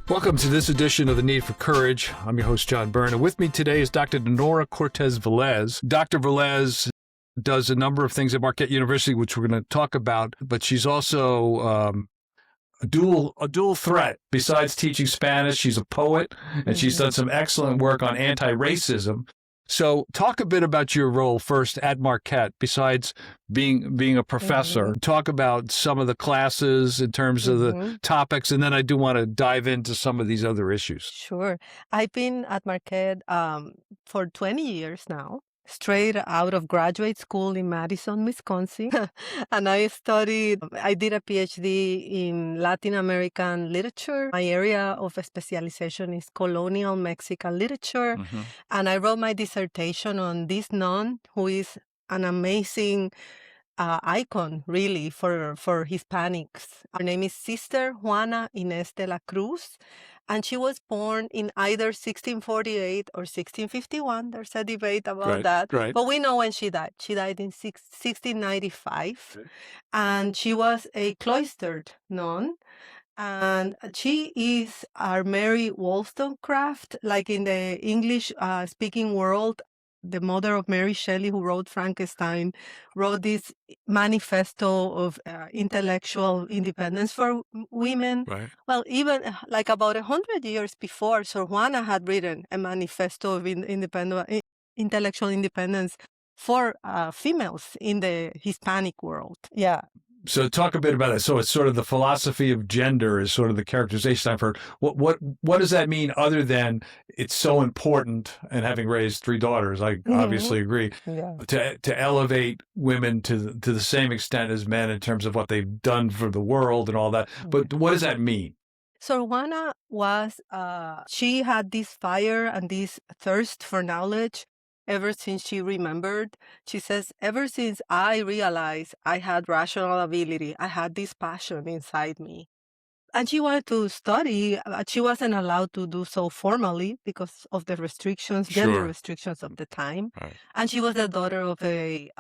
Welcome to this edition of The Need for Courage. I'm your host, John Byrne, and with me today is Dr. Dinorah Cortés-Vélez. Dr. Vélez does a number of things at Marquette University, which we're going to talk about, but she's also a dual threat. Besides teaching Spanish, she's a poet, and she's done some excellent work on anti-racism. So talk a bit about your role first at Marquette, besides being a professor. Talk about some of the classes in terms of the topics, and then I do want to dive into some of these other issues. Sure. I've been at Marquette for 20 years now, straight out of graduate school in Madison, Wisconsin. And I did a PhD in Latin American literature. My area of specialization is colonial Mexican literature. And I wrote my dissertation on this nun who is an amazing icon, really, for Hispanics. Her name is Sister Juana Inés de la Cruz, and she was born in either 1648 or 1651. There's a debate about that. Right. But we know when she died. She died in 1695, and she was a cloistered nun. And she is our Mary Wollstonecraft, like in the English-speaking world. The mother of Mary Shelley, who wrote Frankenstein, wrote this manifesto of intellectual independence for women. Right. Well, even like about 100 years before, Sor Juana had written a manifesto of intellectual independence for females in the Hispanic world. Yeah. So talk a bit about it. So it's sort of the philosophy of gender is sort of the characterization I've heard. What does that mean other than it's so important, and having raised 3 daughters, I obviously agree, to elevate women to the same extent as men in terms of what they've done for the world and all that. But what does that mean? So Juana she had this fire and this thirst for knowledge ever since she remembered. She says, ever since I realized I had rational ability, I had this passion inside me. And she wanted to study, but she wasn't allowed to do so formally because of the restrictions, gender restrictions of the time. Right. And she was the daughter of a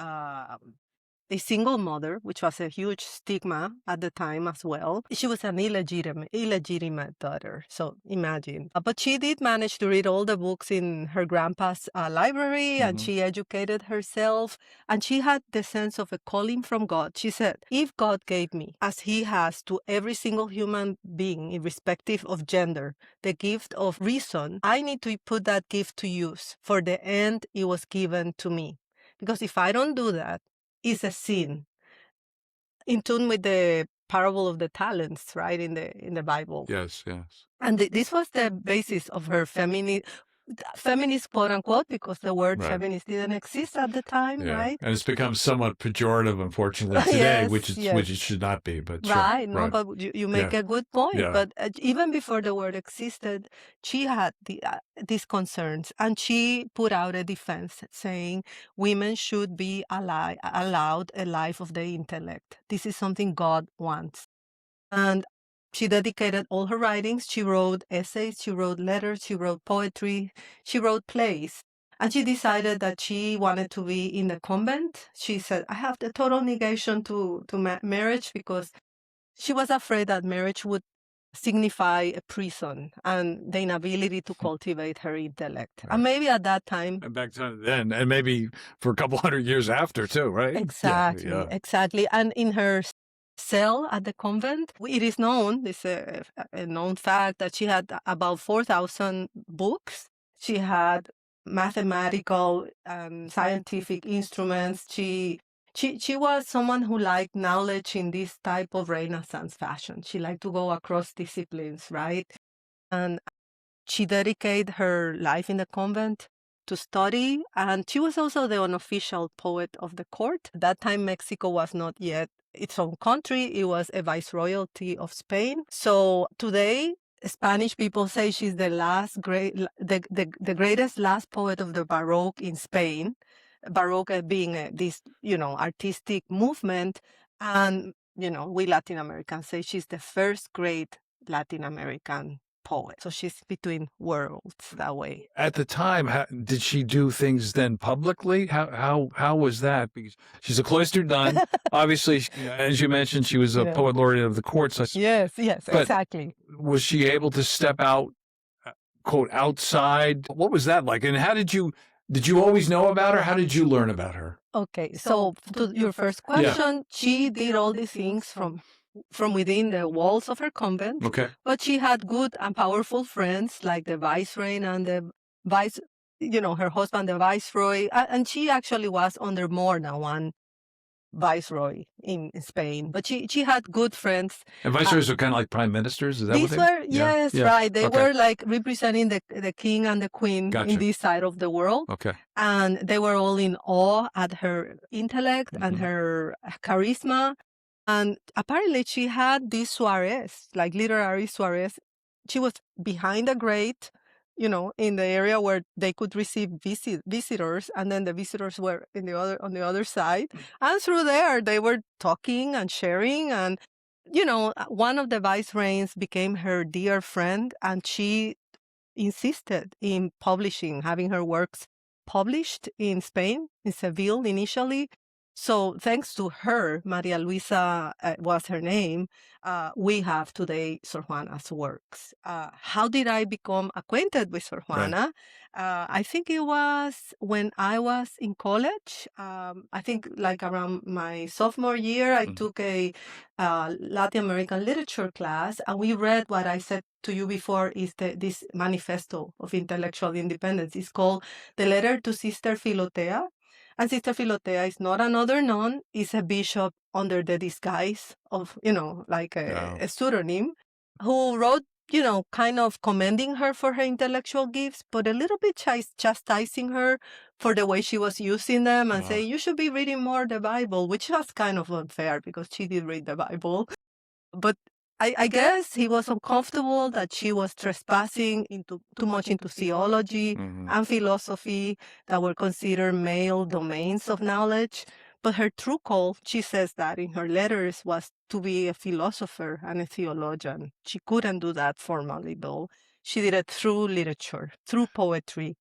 single mother, which was a huge stigma at the time as well. She was an illegitimate daughter, so imagine. But she did manage to read all the books in her grandpa's library, and she educated herself, and she had the sense of a calling from God. She said, if God gave me, as he has to every single human being, irrespective of gender, the gift of reason, I need to put that gift to use for the end it was given to me. Because if I don't do that, is a sin, in tune with the parable of the talents, right, in the Bible. Yes. And this was the basis of her feminist quote unquote, because the word feminist didn't exist at the time, right? And it's become somewhat pejorative, unfortunately, today, which it should not be. But but you make a good point. Yeah. But even before the word existed, she had these concerns, and she put out a defense saying women should be allowed a life of the intellect. This is something God wants. And she dedicated all her writings. She wrote essays, she wrote letters, she wrote poetry, she wrote plays. And she decided that she wanted to be in the convent. She said, I have the total negation to marriage, because she was afraid that marriage would signify a prison and the inability to cultivate her intellect. And maybe at that time... And back then, and maybe for a couple hundred years after too, right? Exactly. And in her cell at the convent, it is known, it's a known fact, that she had about 4,000 books. She had mathematical and scientific instruments. She was someone who liked knowledge in this type of Renaissance fashion. She liked to go across disciplines, right? And she dedicated her life in the convent to study, and she was also the unofficial poet of the court. At that time, Mexico was not yet its own country. It was a viceroyalty of Spain. So today, Spanish people say she's the the greatest last poet of the Baroque in Spain. Baroque being this, artistic movement. And, we Latin Americans say she's the first great Latin American poet. So she's between worlds that way. At the time, did she do things then publicly? How was that? Because she's a cloistered nun. Obviously, as you mentioned, she was a poet laureate of the courts. Yes, But exactly. was she able to step out, quote, outside? What was that like? And how did you always know about her? How did you learn about her? Okay, so to your first question, she did all these things from within the walls of her convent. Okay. But she had good and powerful friends like the viceroy and the vice, her husband, the viceroy. And she actually was under more than one viceroy in Spain. But she had good friends. And viceroys are kind of like prime ministers? Is that what These they were, yes, right. They Okay. were like representing the king and the queen Gotcha. in this side of the world. Okay. And they were all in awe at her intellect and her charisma. And apparently she had these soirees, like literary soirees. She was behind a grate, in the area where they could receive visitors, and then the visitors were on the other side. And through there, they were talking and sharing. And, one of the viceroys became her dear friend, and she insisted in having her works published in Spain, in Seville initially. So thanks to her, Maria Luisa was her name, we have today Sor Juana's works. How did I become acquainted with Sor Juana? I think it was when I was in college. I think like around my sophomore year, I took a Latin American literature class, and we read what I said to you before is this manifesto of intellectual independence. It's called The Letter to Sister Filotea. And Sister Filotea is not another nun, is a bishop under the disguise of, like a pseudonym, who wrote, kind of commending her for her intellectual gifts, but a little bit chastising her for the way she was using them and saying, you should be reading more the Bible, which was kind of unfair because she did read the Bible. But I guess he was uncomfortable that she was trespassing too much into theology and philosophy that were considered male domains of knowledge. But her true call, she says that in her letters, was to be a philosopher and a theologian. She couldn't do that formally, though. She did it through literature, through poetry,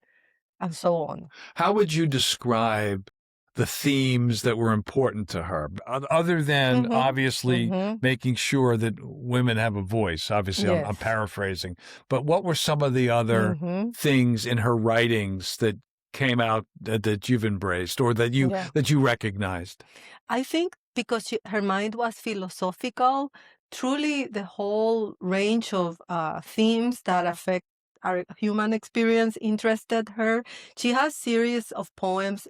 and so on. How would you describe the themes that were important to her, other than obviously making sure that women have a voice? Obviously, I'm paraphrasing, but what were some of the other things in her writings that came out that you've embraced or that you recognized? I think because her mind was philosophical, truly the whole range of themes that affect our human experience interested her. She has series of poems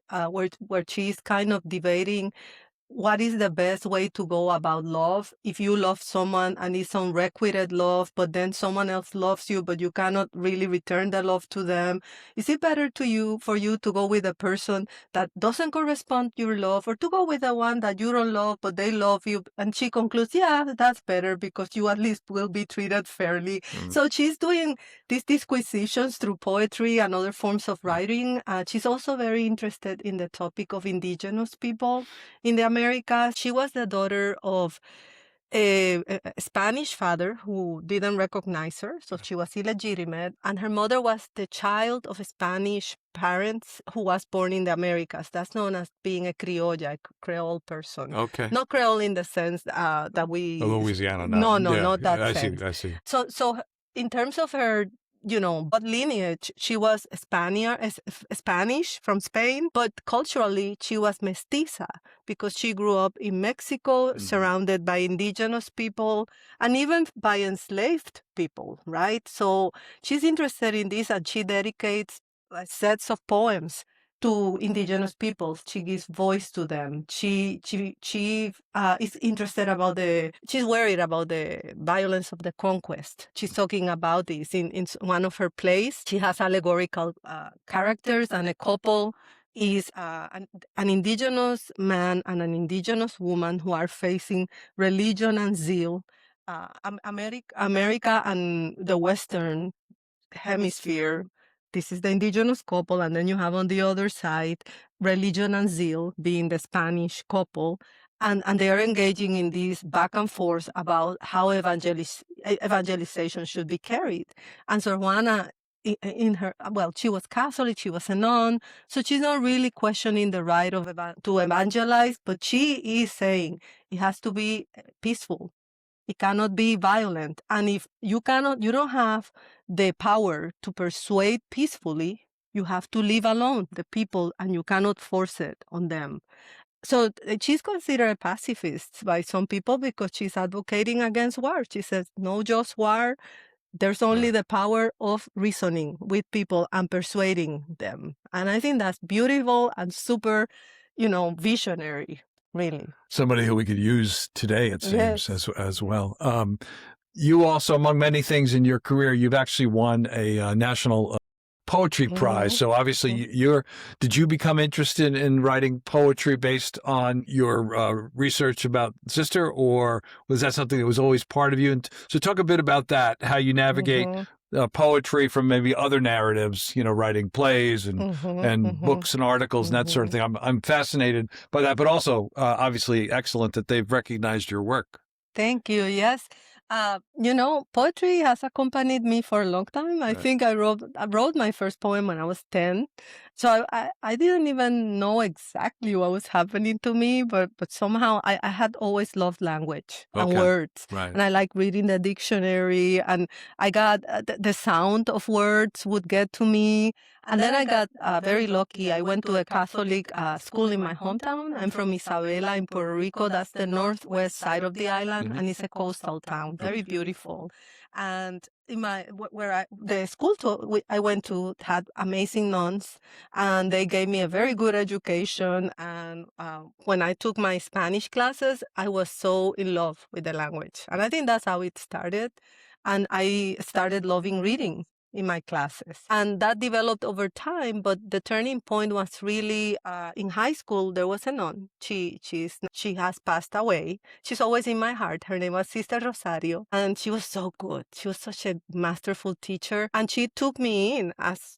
where she's kind of debating what is the best way to go about love. If you love someone and it's unrequited love, but then someone else loves you, but you cannot really return the love to them, is it better for you to go with a person that doesn't correspond to your love, or to go with the one that you don't love, but they love you? And she concludes, yeah, that's better because you at least will be treated fairly. So she's doing these disquisitions through poetry and other forms of writing. She's also very interested in the topic of indigenous people in the Americas. She was the daughter of a Spanish father who didn't recognize her, so she was illegitimate, and her mother was the child of Spanish parents who was born in the Americas. That's known as being a criolla, a Creole person. Okay. Not Creole in the sense that we... Louisiana. No, not that sense. I see. So in terms of her but lineage, she was Spanish from Spain, but culturally she was mestiza because she grew up in Mexico, surrounded by indigenous people and even by enslaved people, right? So she's interested in this, and she dedicates sets of poems to indigenous peoples. She gives voice to them. She is interested she's worried about the violence of the conquest. She's talking about this in one of her plays. She has allegorical characters, and a couple is an indigenous man and an indigenous woman who are facing religion and zeal. America and the Western hemisphere, this is the indigenous couple, and then you have on the other side religion and zeal, being the Spanish couple, and they are engaging in this back and forth about how evangelization should be carried. And Sor Juana, she was Catholic, she was a nun, so she's not really questioning the right of to evangelize, but she is saying it has to be peaceful. It cannot be violent. And if you don't have the power to persuade peacefully, you have to leave alone the people and you cannot force it on them. So she's considered a pacifist by some people because she's advocating against war. She says, no just war. There's only the power of reasoning with people and persuading them. And I think that's beautiful and super, visionary, really. Somebody who we could use today, it seems, as well. You also, among many things in your career, you've actually won a national poetry prize. So obviously did you become interested in writing poetry based on your research about Sister, or was that something that was always part of you? And so talk a bit about that, how you navigate poetry from maybe other narratives, writing plays and books and articles and that sort of thing. I'm fascinated by that, but also obviously excellent that they've recognized your work. Thank you. Yes. Poetry has accompanied me for a long time. I think I wrote my first poem when I was 10. So I didn't even know exactly what was happening to me, but somehow I had always loved language and words. Right. And I like reading the dictionary, and I got the sound of words would get to me. And then I got very lucky. I went to a Catholic school in my hometown. I'm from Isabela in Puerto Rico. That's the northwest side of the island, and it's a coastal town, very beautiful. And in the school I went to had amazing nuns, and they gave me a very good education. And when I took my Spanish classes, I was so in love with the language, and I think that's how it started. And I started loving reading in my classes. And that developed over time, but the turning point was really in high school. There was a nun. She has passed away. She's always in my heart. Her name was Sister Rosario, and she was so good. She was such a masterful teacher, and she took me in as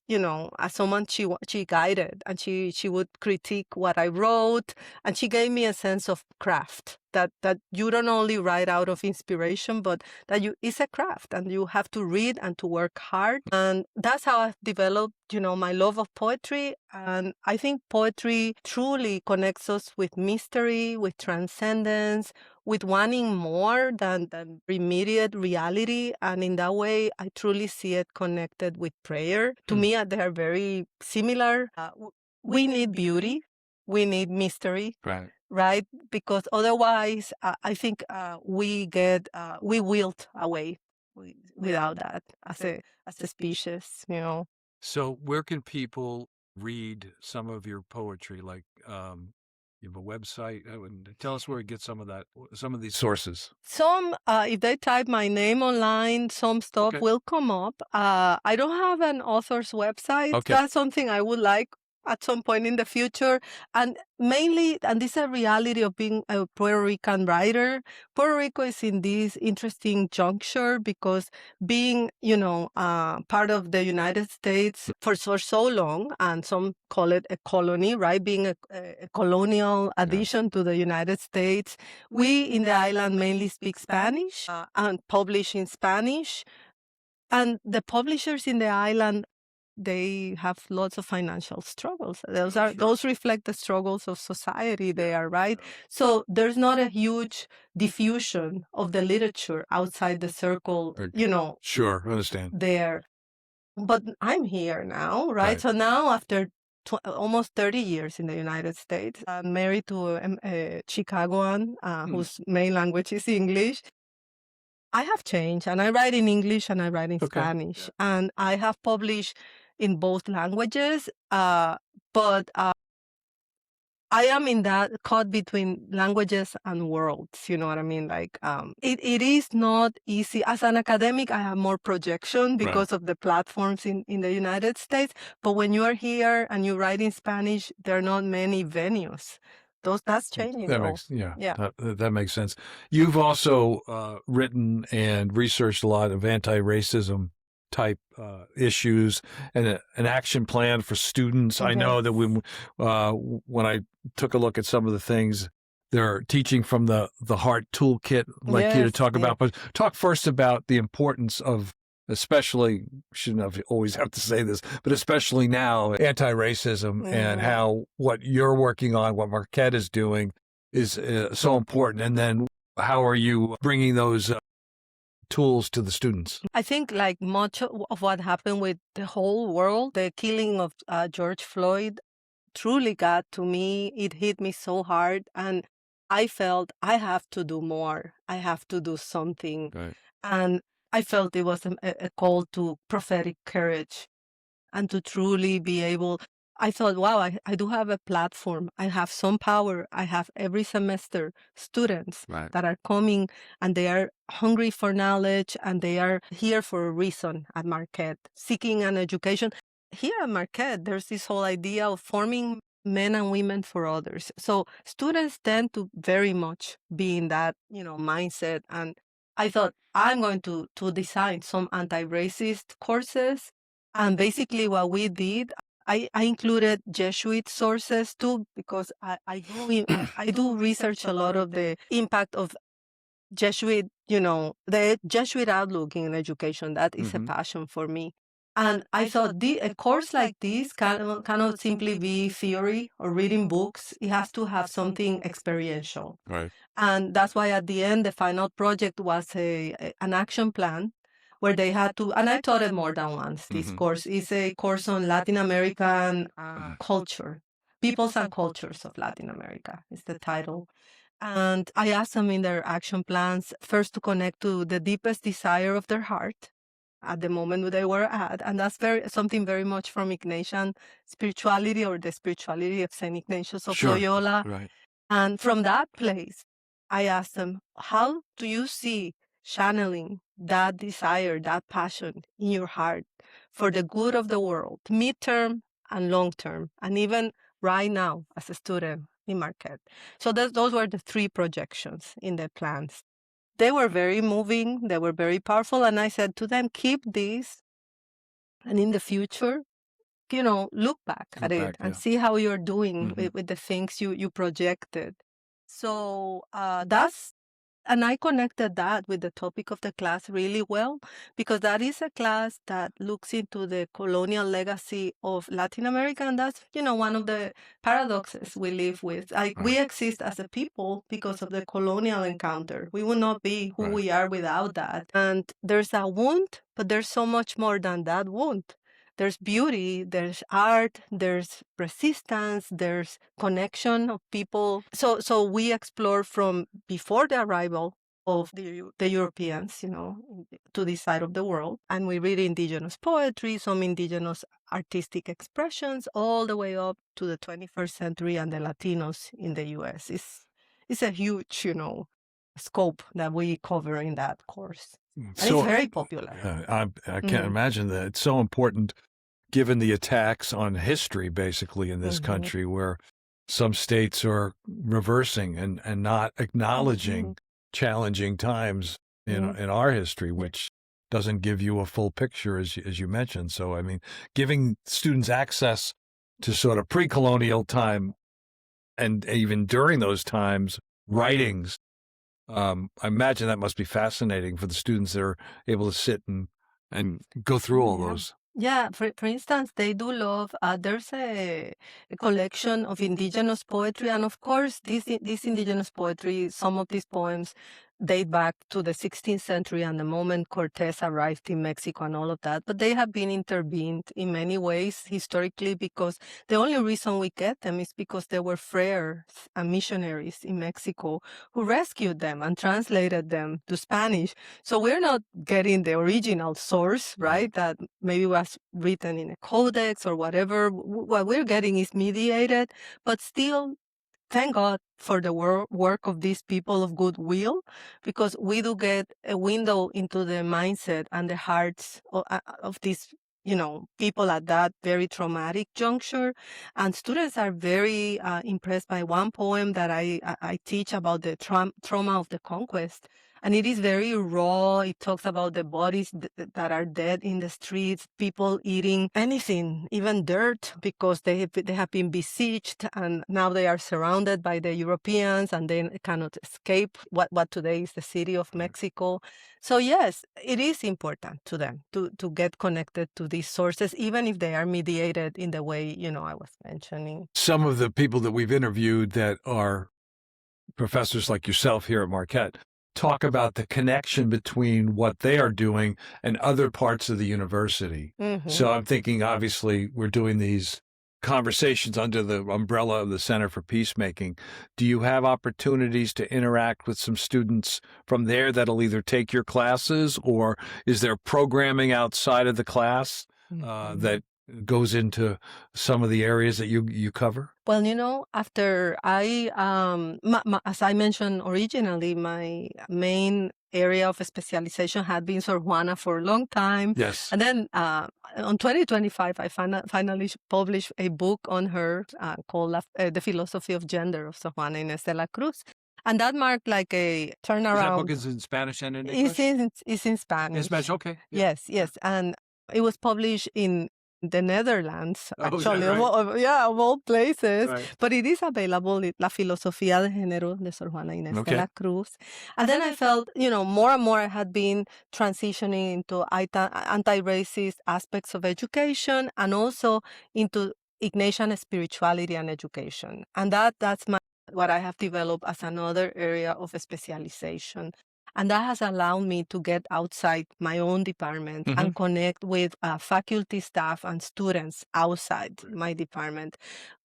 someone she guided, and she would critique what I wrote, and she gave me a sense of craft. That you don't only write out of inspiration, but that it's a craft, and you have to read and to work hard. And that's how I've developed, my love of poetry. And I think poetry truly connects us with mystery, with transcendence, with wanting more than immediate reality. And in that way, I truly see it connected with prayer. To me, they are very similar. We need beauty. We need mystery. Right? Because otherwise, I think we wilt away without that as a species, So where can people read some of your poetry? Like you have a website. Tell us where we get some of these sources. Some, if they type my name online, some stuff will come up. I don't have an author's website. That's something I would like at some point in the future. And mainly, and this is a reality of being a Puerto Rican writer, Puerto Rico is in this interesting juncture because being, part of the United States for so long, and some call it a colony, right? Being a colonial addition to the United States. We in the island mainly speak Spanish and publish in Spanish. And the publishers in the island, they have lots of financial struggles. Those reflect the struggles of society there, right? So there's not a huge diffusion of the literature outside the circle, Sure, understand. There. But I'm here now, right? So now after almost 30 years in the United States, I'm married to a Chicagoan whose main language is English. I have changed, and I write in English and I write in Spanish, and I have published in both languages, but I am in that caught between languages and worlds, you know what I mean? Like, it is not easy. As an academic, I have more projection because of the platforms in the United States, but when you are here and you write in Spanish, there are not many venues. That's changing. That makes sense. You've also written and researched a lot of anti-racism type issues and an action plan for students. I know that when I took a look at some of the things they're teaching from the heart toolkit, like you to talk about. But talk first about the importance of, especially, shouldn't have always have to say this, but especially now, anti-racism and how what you're working on, what Marquette is doing, is so important. And then how are you bringing those tools to the students? I think like much of what happened with the whole world, the killing of George Floyd truly got to me. It hit me so hard. And I felt I have to do more. I have to do something. Right. And I felt it was a call to prophetic courage and to truly be able. I thought, wow, I do have a platform. I have some power. I have every semester students that are coming and they are hungry for knowledge and they are here for a reason at Marquette, seeking an education. Here at Marquette, there's this whole idea of forming men and women for others. So students tend to very much be in that, mindset. And I thought I'm going to design some anti-racist courses. And basically what we did, I included Jesuit sources too, because I do research a lot of the impact of Jesuit, the Jesuit outlook in education. That is a passion for me. And I thought a course like this cannot simply be theory or reading books. It has to have something experiential. Right. And that's why at the end, the final project was an action plan where they had to, and I taught it more than once. This course is a course on Latin American culture, peoples and cultures of Latin America is the title. And I asked them in their action plans first to connect to the deepest desire of their heart at the moment they were at. And that's something very much from Ignatian spirituality, or the spirituality of St. Ignatius of Loyola. Right. And from that place, I asked them, how do you see channeling that desire, that passion in your heart for the good of the world, midterm and long term, and even right now as a student in Marquette? So those were the three projections in the plans. They were very moving. They were very powerful. And I said to them, keep this. And in the future, look back at it and see how you're doing with the things you projected. So and I connected that with the topic of the class really well, because that is a class that looks into the colonial legacy of Latin America. And that's, one of the paradoxes we live with. We exist as a people because of the colonial encounter. We would not be who we are without that. And there's a wound, but there's so much more than that wound. There's beauty, there's art, there's resistance, there's connection of people. So we explore from before the arrival of the Europeans, to this side of the world. And we read indigenous poetry, some indigenous artistic expressions, all the way up to the 21st century and the Latinos in the U.S. It's a huge, scope that we cover in that course. And it's very popular. I can't imagine that. It's so important, given the attacks on history, basically, in this country, where some states are reversing and not acknowledging challenging times in our history, which doesn't give you a full picture, as you mentioned. So, I mean, giving students access to sort of pre-colonial time and even during those times, writings, I imagine that must be fascinating for the students that are able to sit and go through all those. Yeah, for instance, they do love, there's a collection of indigenous poetry. And of course, this indigenous poetry, some of these poems date back to the 16th century and the moment Cortés arrived in Mexico and all of that. But they have been intervened in many ways historically, because the only reason we get them is because there were friars and missionaries in Mexico who rescued them and translated them to Spanish. So we're not getting the original source, right? That maybe was written in a codex or whatever. What we're getting is mediated, but still, thank God for the work of these people of goodwill, because we do get a window into the mindset and the hearts of these, people at that very traumatic juncture. And students are very impressed by one poem that I teach about the trauma of the conquest. And it is very raw. It talks about the bodies that are dead in the streets, people eating anything, even dirt, because they have been besieged, and now they are surrounded by the Europeans, and they cannot escape what today is the city of Mexico. So yes, it is important to them to get connected to these sources, even if they are mediated in the way, I was mentioning. Some of the people that we've interviewed that are professors like yourself here at Marquette talk about the connection between what they are doing and other parts of the university. Mm-hmm. So I'm thinking, obviously, we're doing these conversations under the umbrella of the Center for Peacemaking. Do you have opportunities to interact with some students from there that'll either take your classes, or is there programming outside of the class that goes into some of the areas that you cover? Well, after I, as I mentioned originally, my main area of specialization had been Sor Juana for a long time. Yes. And then on 2025, I finally published a book on her called The Philosophy of Gender of Sor Juana Inés de la Cruz. And that marked like a turnaround. That book is in Spanish and in English? It's in Spanish. In Spanish, okay. Yeah. Yes. And it was published in the Netherlands, actually, right. of all places. Right. But it is available, La Filosofía de Género de Sor Juana Inés de la Cruz. And then I felt, more and more I had been transitioning into anti-racist aspects of education, and also into Ignatian spirituality and education. And that's what I have developed as another area of specialization. And that has allowed me to get outside my own department and connect with faculty, staff, and students outside my department.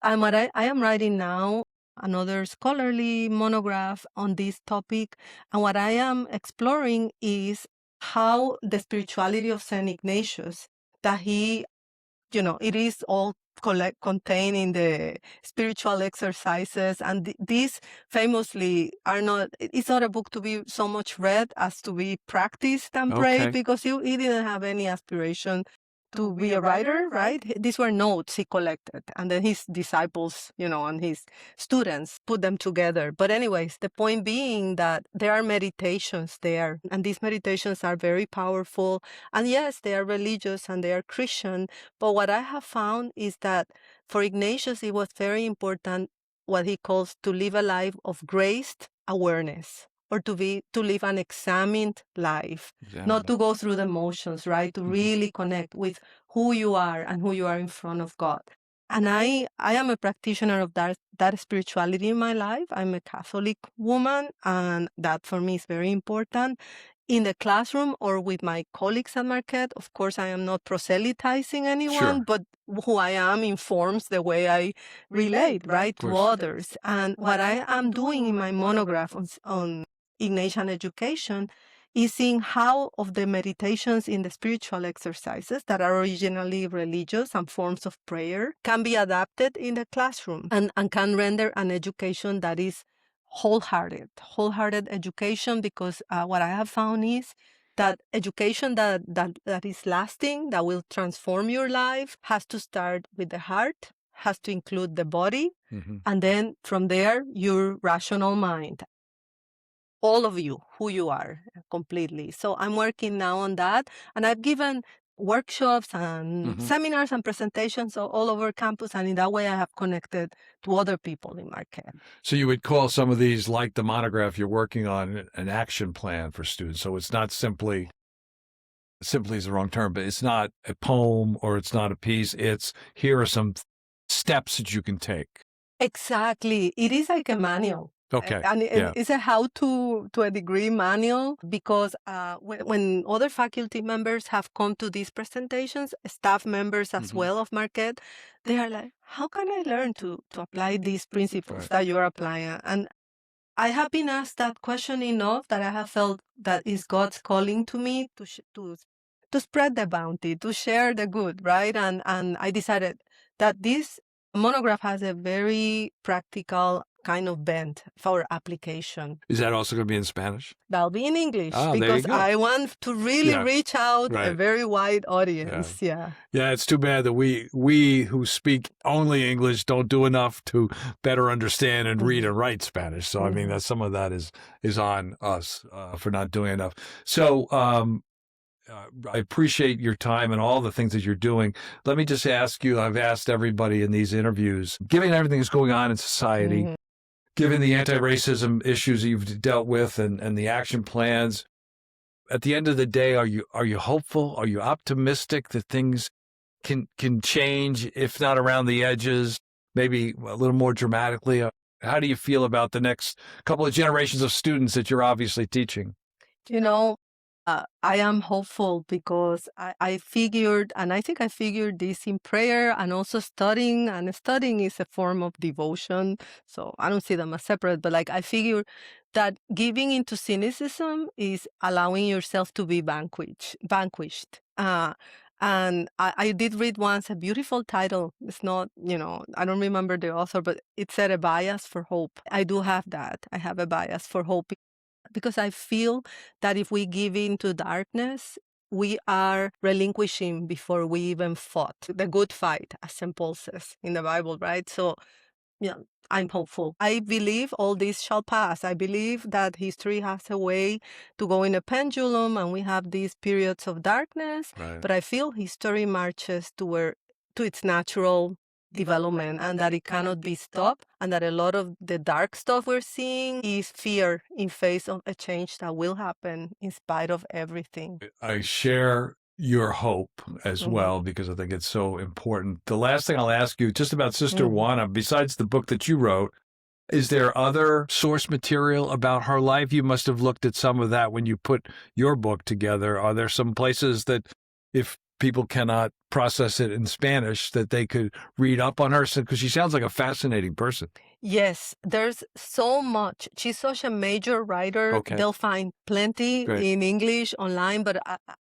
And what I am writing now, another scholarly monograph on this topic. And what I am exploring is how the spirituality of St. Ignatius, that he, it is all contained in the spiritual exercises, and these famously it's not a book to be so much read as to be practiced and prayed, because he didn't have any aspiration to be a writer, right? These were notes he collected, and then his disciples, and his students put them together. But anyways, the point being that there are meditations there, and these meditations are very powerful. And yes, they are religious and they are Christian. But what I have found is that for Ignatius, it was very important what he calls to live a life of graced awareness, or to live an examined life, not to go through the motions, right? To really connect with who you are and who you are in front of God. And I am a practitioner of that spirituality in my life. I'm a Catholic woman, and that for me is very important. In the classroom or with my colleagues at Marquette, of course, I am not proselytizing anyone, but who I am informs the way I relate, right, to others. And what I am doing in my monograph on Ignatian education is seeing how of the meditations in the spiritual exercises that are originally religious and forms of prayer can be adapted in the classroom and can render an education that is wholehearted education, because what I have found is that education that is lasting, that will transform your life, has to start with the heart, has to include the body, and then from there, your rational mind. All of you, who you are completely. So I'm working now on that, and I've given workshops and seminars and presentations all over campus, and in that way I have connected to other people in Marquette. So you would call some of these, like the monograph you're working on, an action plan for students. So it's not simply is the wrong term, but it's not a poem or it's not a piece. It's, here are some steps that you can take. Exactly. It is like a manual. Okay. And it's a how-to to a degree manual, because when other faculty members have come to these presentations, staff members as well of Marquette, they are like, how can I learn to apply these principles that you're applying? And I have been asked that question enough that I have felt that is God's calling to me to spread the bounty, to share the good, right? And I decided that this monograph has a very practical kind of bent for application. Is that also going to be in Spanish? That'll be in English Oh, there you because go. I want to really reach out a Right. very wide audience. Yeah. Yeah, it's too bad that we who speak only English don't do enough to better understand and read and write Spanish. So I mean, that some of that is on us for not doing enough. So I appreciate your time and all the things that you're doing. Let me just ask you, I've asked everybody in these interviews, given everything that's going on in society, given the anti-racism issues that you've dealt with and the action plans, at the end of the day, are you hopeful? Are you optimistic that things can change, if not around the edges, maybe a little more dramatically? How do you feel about the next couple of generations of students that you're obviously teaching? You know, I am hopeful because I figured, and I think I figured this in prayer and also studying, and studying is a form of devotion. So I don't see them as separate, but like I figure that giving into cynicism is allowing yourself to be vanquished. And I did read once a beautiful title. It's not, I don't remember the author, but it said a bias for hope. I do have that. I have a bias for hope because I feel that if we give in to darkness, we are relinquishing before we even fought the good fight, as St. Paul says in the Bible, right? So, yeah, I'm hopeful. I believe all this shall pass. I believe that history has a way to go in a pendulum, and we have these periods of darkness. Right. But I feel history marches to its natural development, and that it cannot be stopped, and that a lot of the dark stuff we're seeing is fear in face of a change that will happen in spite of everything. I share your hope as well, because I think it's so important. The last thing I'll ask you, just about Sister Juana, besides the book that you wrote, is there other source material about her life? You must have looked at some of that when you put your book together. Are there some places that, if people cannot process it in Spanish, that they could read up on her? Because she sounds like a fascinating person. Yes, there's so much. She's such a major writer. Okay. They'll find plenty in English online, but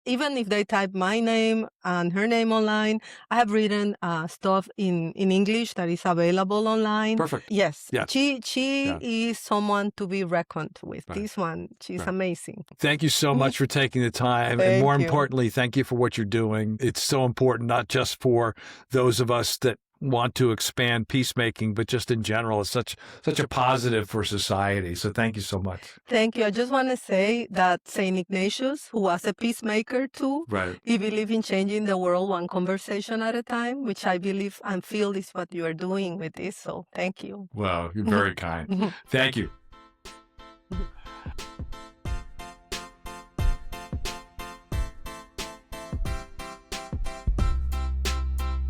even if they type my name and her name online, I have written stuff in English that is available online. Perfect. Yes. Yeah. She is someone to be reckoned with. Right. This one, she's amazing. Thank you so much for taking the time. And more importantly, thank you for what you're doing. It's so important, not just for those of us that want to expand peacemaking, but just in general, it's such a positive for society. So thank you so much. Thank you. I just want to say that St. Ignatius, who was a peacemaker too, he believed in changing the world one conversation at a time, which I believe and feel is what you are doing with this. So thank you. Well, you're very kind. Thank you.